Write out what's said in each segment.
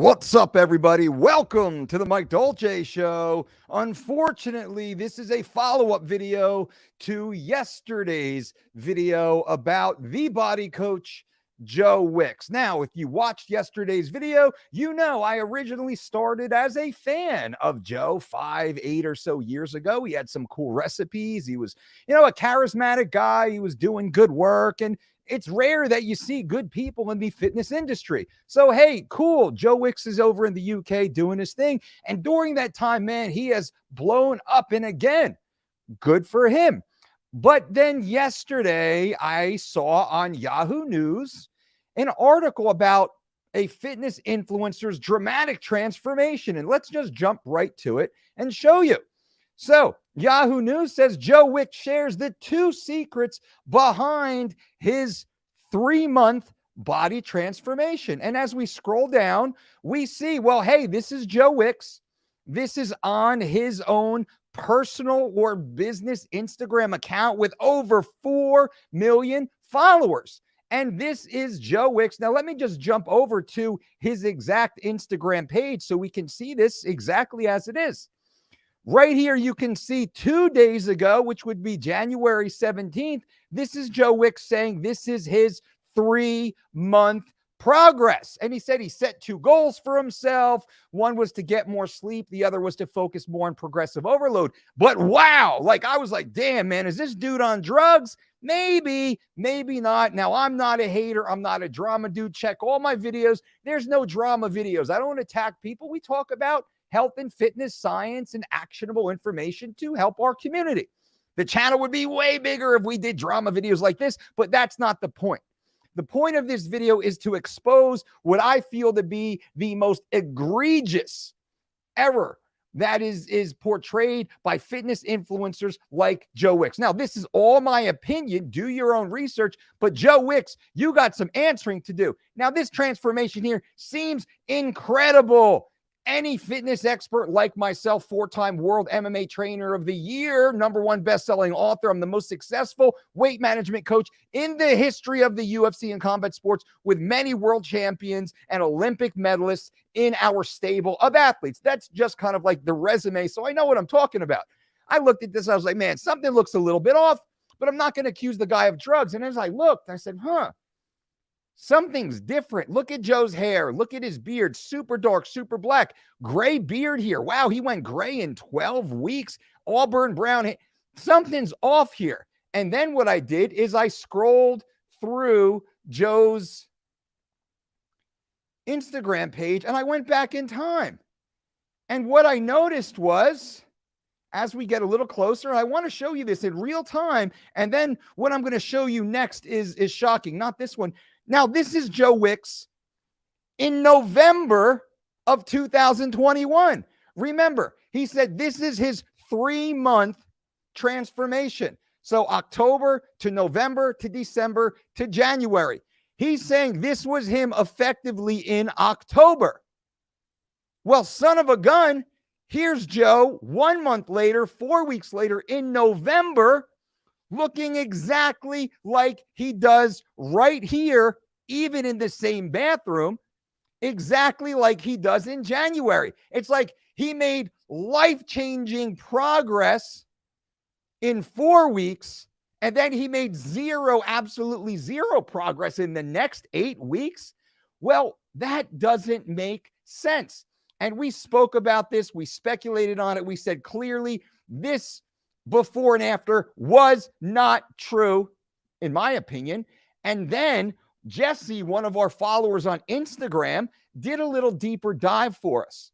What's up, everybody? Welcome to the Mike Dolce Show. Unfortunately, this is a follow-up video to yesterday's video about the body coach, Joe Wicks. Now, if you watched yesterday's video, you know I originally started as a fan of Joe 8 or so years ago. He had some cool recipes. He was, a charismatic guy. He was doing good work, and it's rare that you see good people in the fitness industry. So, hey, cool. Joe Wicks is over in the UK doing his thing. And during that time, man, he has blown up. And again, good for him. But then yesterday, I saw on Yahoo News an article about a fitness influencer's dramatic transformation. And let's just jump right to it and show you. So, Yahoo News says Joe Wicks shares the 2 secrets behind his 3-month body transformation. And as we scroll down, we see, well, hey, this is Joe Wicks. This is on his own personal or business Instagram account with over 4 million followers. And this is Joe Wicks. Now, let me just jump over to his exact Instagram page so we can see this exactly as it is. Right here, you can see 2 days ago, which would be January 17th, this is Joe Wicks saying this is his 3-month progress. And he said he set 2 goals for himself. One was to get more sleep. The other was to focus more on progressive overload. But wow, I was like, damn, man, is this dude on drugs? Maybe, maybe not. Now, I'm not a hater. I'm not a drama dude. Check all my videos. There's no drama videos. I don't attack people. We talk about health and fitness, science, and actionable information to help our community. The channel would be way bigger if we did drama videos like this, but that's not the point. The point of this video is to expose what I feel to be the most egregious error that is portrayed by fitness influencers like Joe Wicks. Now, this is all my opinion. Do your own research. But Joe Wicks, you got some answering to do. Now, this transformation here seems incredible. Any fitness expert like myself, 4-time world MMA trainer of the year, #1 best-selling author. I'm the most successful weight management coach in the history of the UFC and combat sports, with many world champions and Olympic medalists in our stable of athletes. That's just kind of like the resume, so I know what I'm talking about. I looked at this, I was like, man, something looks a little bit off, but I'm not going to accuse the guy of drugs. And as I looked, I said, something's different. Look at Joe's hair. Look at his beard. Super dark, super black. Gray beard here. Wow, he went gray in 12 weeks. Auburn brown. Something's off here. And then what I did is I scrolled through Joe's Instagram page and I went back in time. And what I noticed was, as we get a little closer, I want to show you this in real time. And then what I'm going to show you next is shocking. Not this one. Now, this is Joe Wicks in November of 2021. Remember, he said this is his 3-month transformation. So October to November to December to January. He's saying this was him effectively in October. Well, son of a gun, here's Joe 1 month later, 4 weeks later in November, looking exactly like he does right here, even in the same bathroom, exactly like he does in January. It's like he made life-changing progress in 4 weeks, and then he made absolutely zero progress in the next 8 weeks. Well, that doesn't make sense. And we spoke about this. We speculated on it. We said clearly this before and after was not true, in my opinion. And then Jesse, one of our followers on Instagram, did a little deeper dive for us.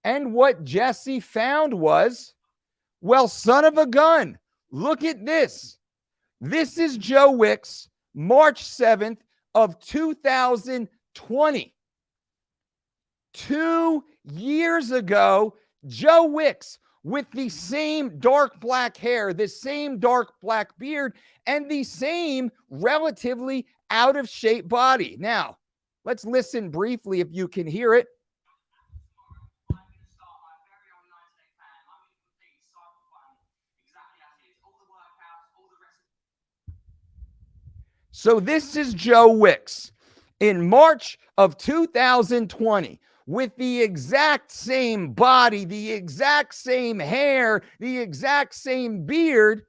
And what Jesse found was, well, son of a gun, look at this. This is Joe Wicks, March 7th of 2020. 2 years ago, Joe Wicks, with the same dark black hair, the same dark black beard, and the same relatively out of shape body. Now, let's listen briefly if you can hear it. So this is Joe Wicks in March of 2020 with the exact same body, the exact same hair, the exact same beard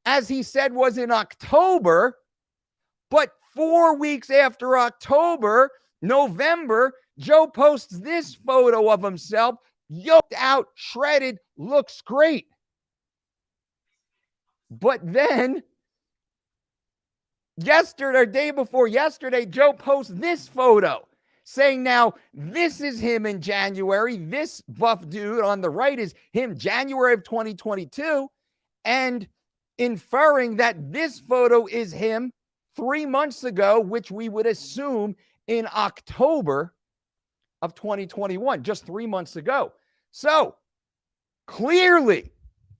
as he said was in October. But 4 weeks after October, November, Joe posts this photo of himself, yoked out, shredded, looks great. But then yesterday, or day before yesterday, Joe posts this photo saying, now this is him in January. This buff dude on the right is him January of 2022, and inferring that this photo is him 3 months ago, which we would assume in October of 2021, just 3 months ago. So clearly,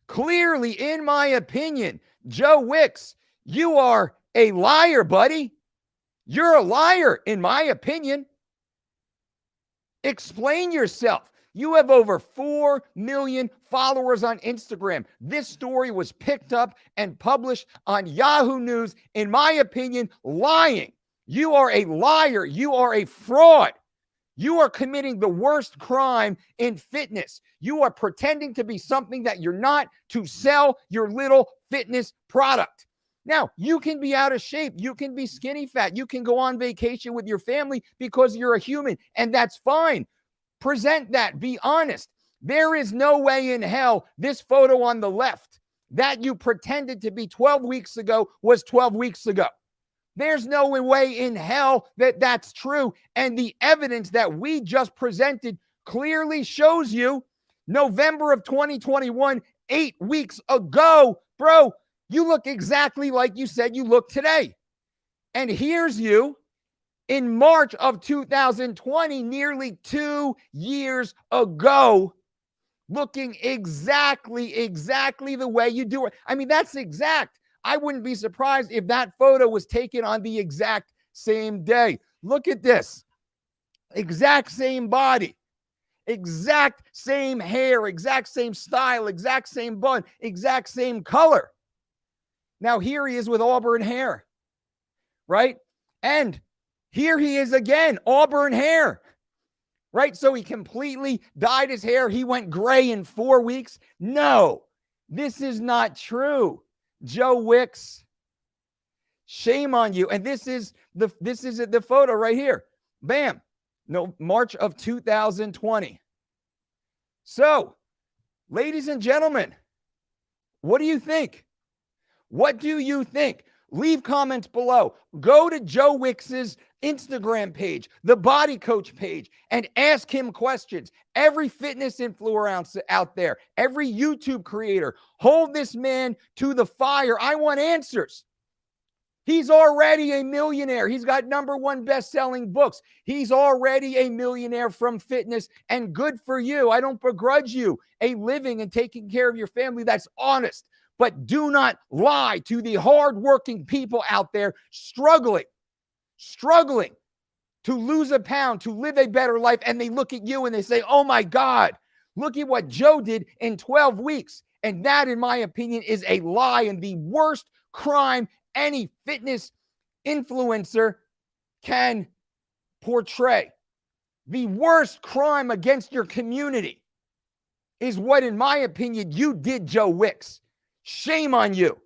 in my opinion, Joe Wicks, you are a liar, buddy. You're a liar, in my opinion. Explain yourself. You have over 4 million followers on Instagram. This story was picked up and published on Yahoo News. In my opinion, lying. You are a liar. You are a fraud. You are committing the worst crime in fitness. You are pretending to be something that you're not to sell your little fitness product. Now, you can be out of shape. You can be skinny fat. You can go on vacation with your family because you're a human, and that's fine. Present that. Be honest. There is no way in hell this photo on the left that you pretended to be 12 weeks ago was 12 weeks ago. There's no way in hell that that's true. And the evidence that we just presented clearly shows you November of 2021, 8 weeks ago, bro, you look exactly like you said you look today. And here's you in March of 2020, nearly 2 years ago, looking exactly the way you do it. I mean, that's exact. I wouldn't be surprised if that photo was taken on the exact same day. Look at this. Exact same body, exact same hair, exact same style, exact same bun, exact same color. Now here he is with auburn hair, right? And here he is again, auburn hair, right? So he completely dyed his hair. He went gray in 4 weeks. No, this is not true. Joe Wicks, shame on you. And this is the photo right here. Bam. No, March of 2020. So, ladies and gentlemen, what do you think? What do you think? Leave comments below. Go to Joe Wicks's Instagram page, the Body Coach page, and ask him questions. Every fitness influencer out there, every YouTube creator, hold this man to the fire. I want answers. He's already a millionaire. He's got #1 best-selling books. He's already a millionaire from fitness, and good for you. I don't begrudge you a living and taking care of your family that's honest. But do not lie to the hardworking people out there struggling to lose a pound, to live a better life. And they look at you and they say, oh my God, look at what Joe did in 12 weeks. And that, in my opinion, is a lie and the worst crime any fitness influencer can portray. The worst crime against your community is what, in my opinion, you did, Joe Wicks. Shame on you.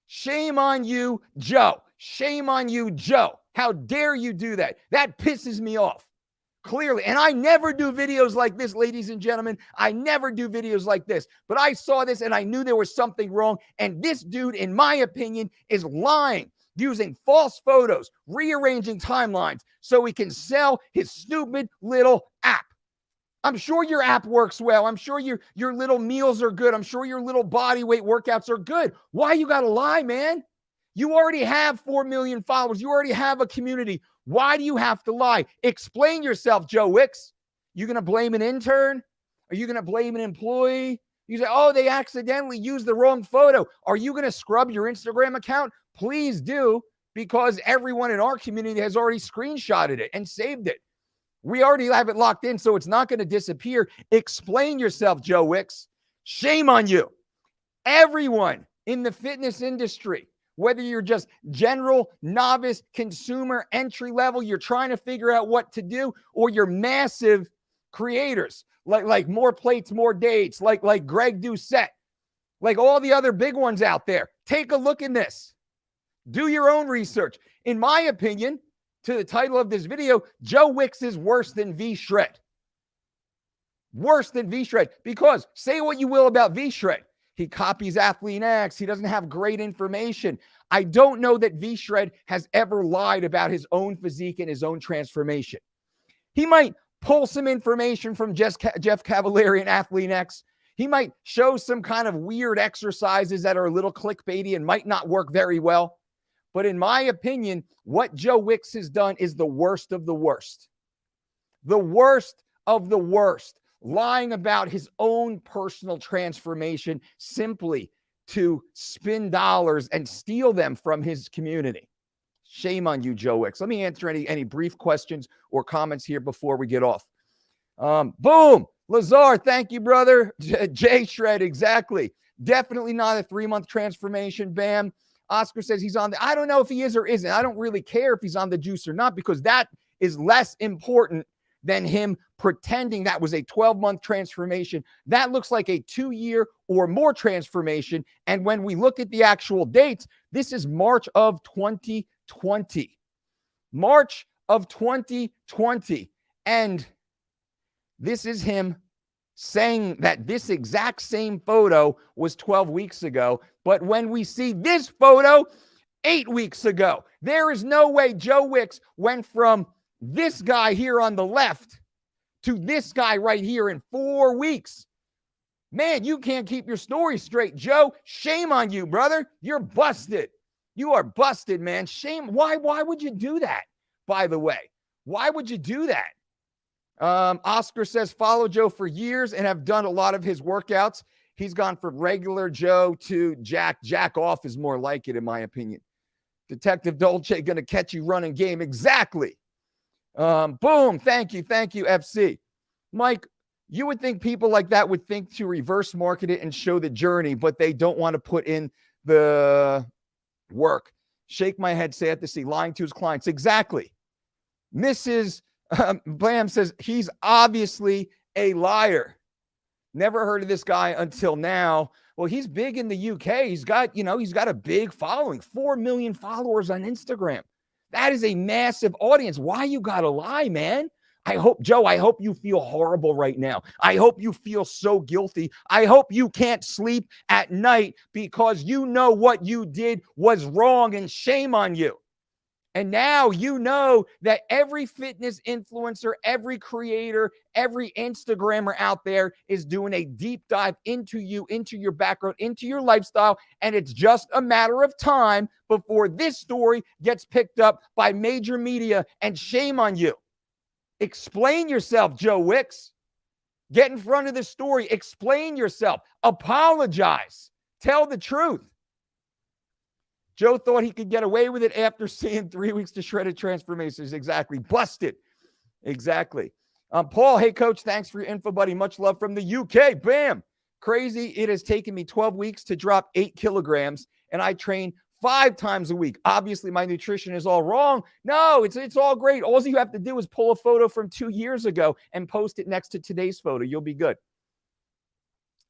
Shame on you, Joe. Shame on you, Joe. How dare you do that? That pisses me off, clearly. And I never do videos like this, ladies and gentlemen. I never do videos like this. But I saw this and I knew there was something wrong. And this dude, in my opinion, is lying, using false photos, rearranging timelines so he can sell his stupid little app. I'm sure your app works well. I'm sure your little meals are good. I'm sure your little body weight workouts are good. Why you got to lie, man? You already have 4 million followers. You already have a community. Why do you have to lie? Explain yourself, Joe Wicks. You going to blame an intern? Are you going to blame an employee? You say, oh, they accidentally used the wrong photo. Are you going to scrub your Instagram account? Please do, because everyone in our community has already screenshotted it and saved it. We already have it locked in, so it's not going to disappear. Explain yourself, Joe Wicks. Shame on you. Everyone in the fitness industry, whether you're just general, novice, consumer, entry level, you're trying to figure out what to do, or you're massive creators, like More Plates, More Dates, like Greg Doucette, like all the other big ones out there. Take a look in this. Do your own research. In my opinion, to the title of this video, Joe Wicks is worse than V-Shred. Worse than V-Shred. Because say what you will about V-Shred. He copies Athlete X. He doesn't have great information. I don't know that V-Shred has ever lied about his own physique and his own transformation. He might pull some information from Jeff Cavalieri and Athlete X. He might show some kind of weird exercises that are a little clickbaity and might not work very well. But in my opinion, what Joe Wicks has done is the worst of the worst. The worst of the worst. Lying about his own personal transformation simply to spin dollars and steal them from his community. Shame on you, Joe Wicks. Let me answer any brief questions or comments here before we get off. Boom. Lazar, thank you, brother. J Shred, exactly. Definitely not a 3-month transformation. Bam. Oscar says he's on I don't know if he is or isn't. I don't really care if he's on the juice or not, because that is less important than him pretending that was a 12-month transformation. That looks like a 2-year or more transformation. And when we look at the actual dates, this is March of 2020. March of 2020. And this is him saying that this exact same photo was 12 weeks ago. But when we see this photo 8 weeks ago, there is no way Joe Wicks went from this guy here on the left to this guy right here in 4 weeks. Man, you can't keep your story straight, Joe. Shame on you, brother. You're busted. You are busted, man. Shame. Why would you do that, by the way? Why would you do that? Oscar says, follow Joe for years and have done a lot of his workouts. He's gone from regular Joe to Jack off is more like it, in my opinion. Detective Dolce going to catch you running game. Exactly. Boom. Thank you, FC. Mike, you would think people like that would think to reverse market it and show the journey, but they don't want to put in the work. Shake my head, sad to see, lying to his clients. Exactly. Mrs. Blam says he's obviously a liar. Never heard of this guy until now. Well, he's big in the UK. He's got a big following, 4 million followers on Instagram. That is a massive audience. Why you gotta lie, man? I hope you feel horrible right now. I hope you feel so guilty. I hope you can't sleep at night because you know what you did was wrong, and shame on you. And now you know that every fitness influencer, every creator, every Instagrammer out there is doing a deep dive into you, into your background, into your lifestyle. And it's just a matter of time before this story gets picked up by major media, and shame on you. Explain yourself, Joe Wicks. Get in front of the story. Explain yourself. Apologize. Tell the truth. Joe thought he could get away with it after seeing 3 weeks to shredded transformations. Exactly. Busted. Exactly. Paul, hey, coach, thanks for your info, buddy. Much love from the UK. Bam. Crazy. It has taken me 12 weeks to drop 8 kilograms, and I train 5 times a week. Obviously, my nutrition is all wrong. No, it's all great. All you have to do is pull a photo from 2 years ago and post it next to today's photo. You'll be good.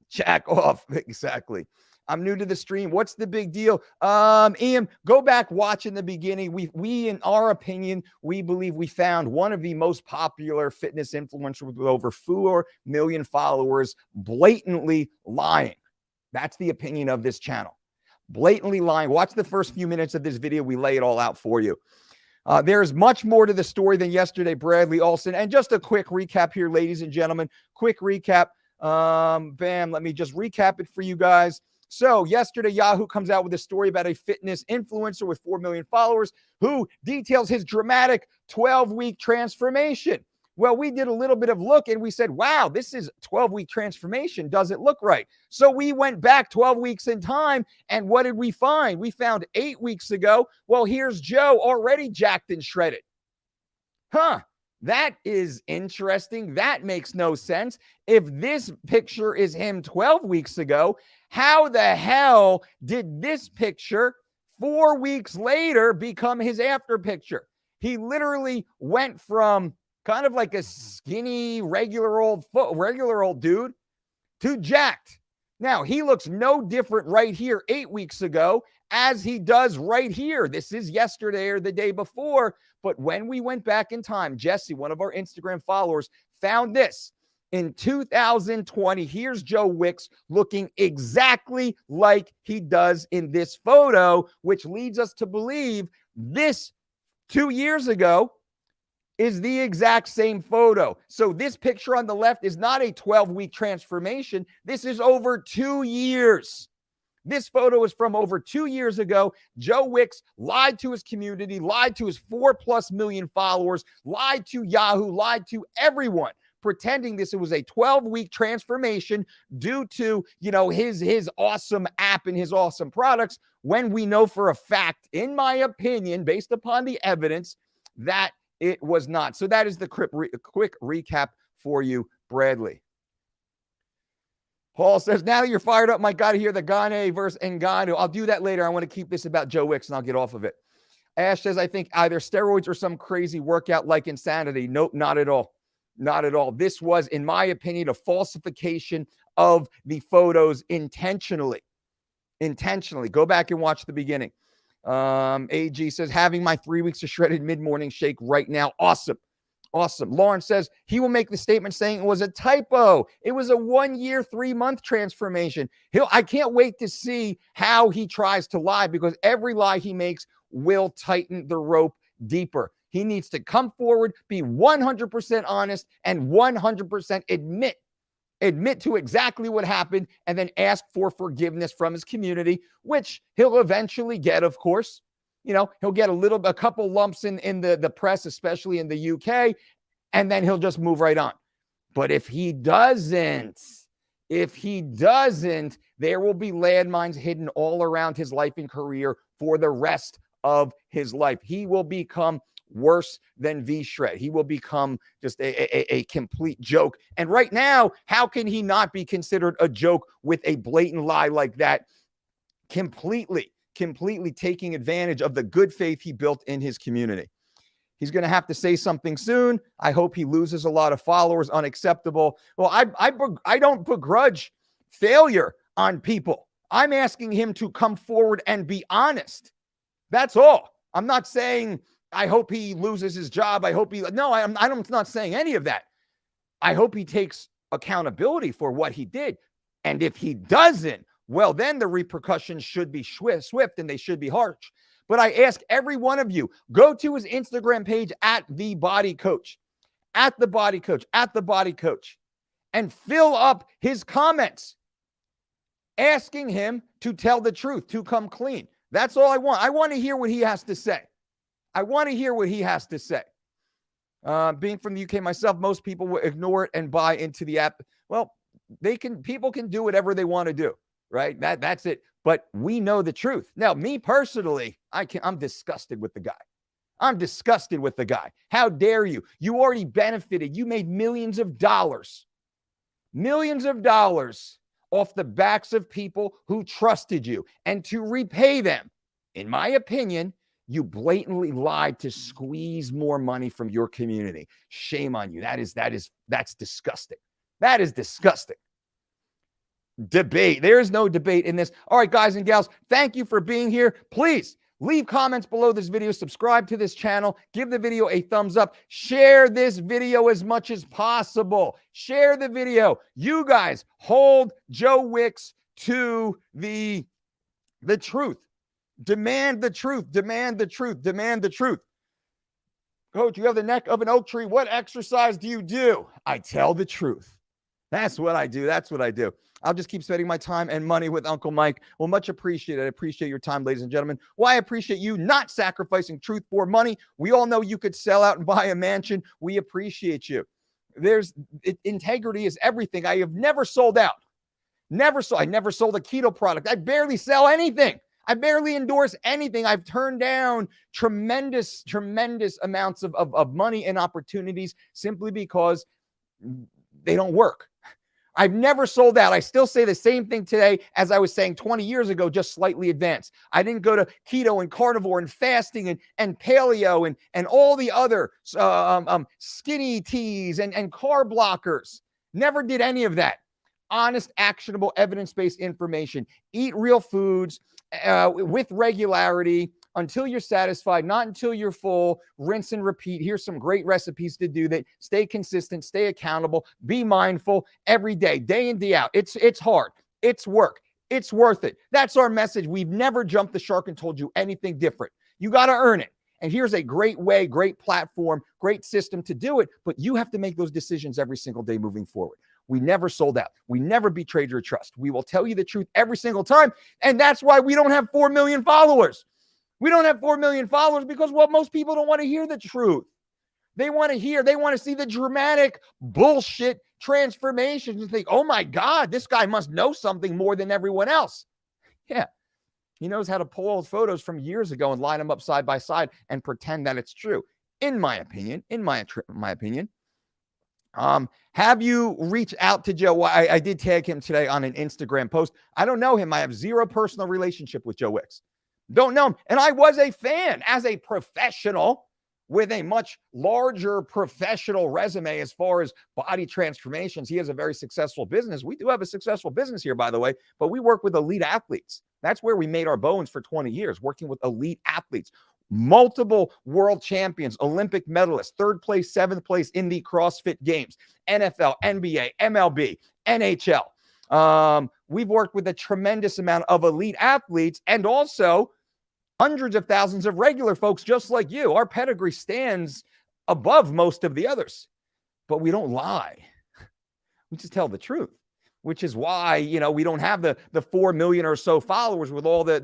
Jack off. Exactly. I'm new to the stream. What's the big deal? Ian, go back, watch in the beginning. We, in our opinion, we believe we found one of the most popular fitness influencers with over 4 million followers blatantly lying. That's the opinion of this channel. Blatantly lying. Watch the first few minutes of this video. We lay it all out for you. There's much more to the story than yesterday, Bradley Olson. And just a quick recap here, ladies and gentlemen. Quick recap. Bam. Let me just recap it for you guys. So yesterday, Yahoo comes out with a story about a fitness influencer with 4 million followers who details his dramatic 12-week transformation. Well, we did a little bit of look and we said, wow, this is a 12-week transformation. Does it look right? So we went back 12 weeks in time, and what did we find? We found 8 weeks ago. Well, here's Joe already jacked and shredded. That is interesting. That makes no sense. If this picture is him 12 weeks ago, how the hell did this picture 4 weeks later become his after picture? He literally went from kind of like a skinny, regular old dude, to jacked. Now, he looks no different right here 8 weeks ago as he does right here. This is yesterday or the day before. But when we went back in time, Jesse, one of our Instagram followers, found this. In 2020, here's Joe Wicks looking exactly like he does in this photo, which leads us to believe this 2 years ago is the exact same photo. So this picture on the left is not a 12-week transformation. This is over 2 years. This photo is from over 2 years ago. Joe Wicks lied to his community, lied to his 4+ million followers, lied to Yahoo, lied to everyone, pretending this was a 12-week transformation due to, his awesome app and his awesome products, when we know for a fact, in my opinion, based upon the evidence, that it was not. So that is the quick recap for you, Bradley. Paul says, now that you're fired up, Mike, got to hear the Gane versus Ngannou. I'll do that later. I want to keep this about Joe Wicks, and I'll get off of it. Ash says, I think either steroids or some crazy workout like insanity. Nope, not at all. Not at all. This was, in my opinion, a falsification of the photos intentionally. Intentionally. Go back and watch the beginning. AG says, having my 3 weeks of shredded mid-morning shake right now. Awesome. Awesome. Lauren says he will make the statement saying it was a typo. It was a 1 year, 3-month transformation. I can't wait to see how he tries to lie, because every lie he makes will tighten the rope deeper. He needs to come forward, be 100% honest, and 100% admit to exactly what happened, and then ask for forgiveness from his community, which he'll eventually get, of course. He'll get a couple lumps in the press, especially in the UK, and then he'll just move right on. But if he doesn't, there will be landmines hidden all around his life and career for the rest of his life. He will become worse than V-Shred. He will become just a complete joke. And right now, how can he not be considered a joke with a blatant lie like that? Completely taking advantage of the good faith he built in his community. He's going to have to say something soon. I hope he loses a lot of followers. Unacceptable. Well, I don't begrudge failure on people. I'm asking him to come forward and be honest. That's all. I'm not saying I hope he loses his job. I'm not saying any of that. I hope he takes accountability for what he did. And if he doesn't, well, then the repercussions should be swift and they should be harsh. But I ask every one of you, go to his Instagram page at The Body Coach, and fill up his comments asking him to tell the truth, to come clean. That's all I want. I want to hear what he has to say. Being from the UK myself, most people will ignore it and buy into the app. Well, people can do whatever they want to do, right? That's it. But we know the truth. Now, me personally, I'm disgusted with the guy. How dare you? You already benefited. You made millions of dollars off the backs of people who trusted you. And to repay them, in my opinion, you blatantly lied to squeeze more money from your community. Shame on you. That's disgusting. That is disgusting. Debate. There is no debate in this. All right, guys and gals, thank you for being here. Please leave comments below this video. Subscribe to this channel. Give the video a thumbs up. Share this video as much as possible. Share the video. You guys hold Joe Wicks to the truth. Demand the truth. Demand the truth. Demand the truth. Coach, you have the neck of an oak tree. What exercise do you do? I tell the truth. That's what I do. I'll just keep spending my time and money with Uncle Mike. Well, much appreciated. I appreciate your time, ladies and gentlemen. Well, I appreciate you not sacrificing truth for money. We all know you could sell out and buy a mansion. We appreciate you. Integrity is everything. I have never sold out. I never sold a keto product. I barely sell anything. I barely endorse anything. I've turned down tremendous amounts of money and opportunities simply because they don't work. I've never sold out. I still say the same thing today as I was saying 20 years ago, just slightly advanced. I didn't go to keto and carnivore and fasting and paleo and all the other skinny teas and carb blockers. Never did any of that. Honest, actionable, evidence-based information. Eat real foods with regularity until you're satisfied, not until you're full. Rinse and repeat. Here's some great recipes to do that. Stay consistent, stay accountable, be mindful every day, day in, day out. It's hard. It's work. It's worth it. That's our message. We've never jumped the shark and told you anything different. You got to earn it. And here's a great way, great platform, great system to do it. But you have to make those decisions every single day moving forward. We never sold out. We never betrayed your trust. We will tell you the truth every single time. And that's why we don't have 4 million followers. We don't have 4 million followers because, well, most people don't want to hear the truth. They want to see the dramatic bullshit transformations and think, oh my God, this guy must know something more than everyone else. Yeah. He knows how to pull old photos from years ago and line them up side by side and pretend that it's true. In my opinion, have you reached out to Joe? I did tag him today on an Instagram post. I don't know him. I have zero personal relationship with Joe Wicks. Don't know him. And I was a fan as a professional with a much larger professional resume as far as body transformations. He has a very successful business. We do have a successful business here, by the way, but we work with elite athletes. That's where we made our bones for 20 years, working with elite athletes. Multiple world champions, Olympic medalists, 3rd place, 7th place in the CrossFit Games, NFL, NBA, MLB, NHL. We've worked with a tremendous amount of elite athletes and also hundreds of thousands of regular folks just like you. Our pedigree stands above most of the others, but we don't lie. We just tell the truth, which is why, we don't have the 4 million or so followers with all the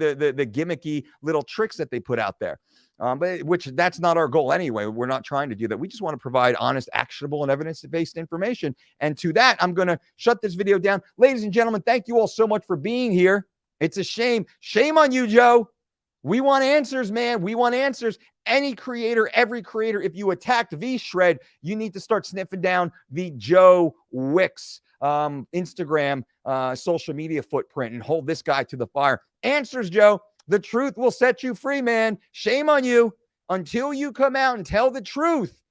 gimmicky little tricks that they put out there. But that's not our goal anyway. We're not trying to do that. We just want to provide honest, actionable, and evidence-based information. And to that, I'm going to shut this video down. Ladies and gentlemen, thank you all so much for being here. It's a shame. Shame on you, Joe. We want answers, man. We want answers. Any creator, every creator, if you attacked V-Shred, you need to start sniffing down the Joe Wicks Instagram social media footprint and hold this guy to the fire. Answers, Joe. The truth will set you free, man. Shame on you. Until you come out and tell the truth,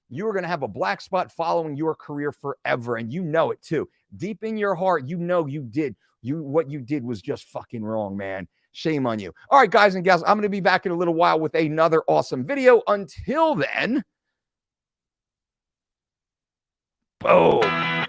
you are going to have a black spot following your career forever. And you know it too. Deep in your heart, you know you did. What you did was just fucking wrong, man. Shame on you. All right, guys and gals, I'm going to be back in a little while with another awesome video. Until then, boom.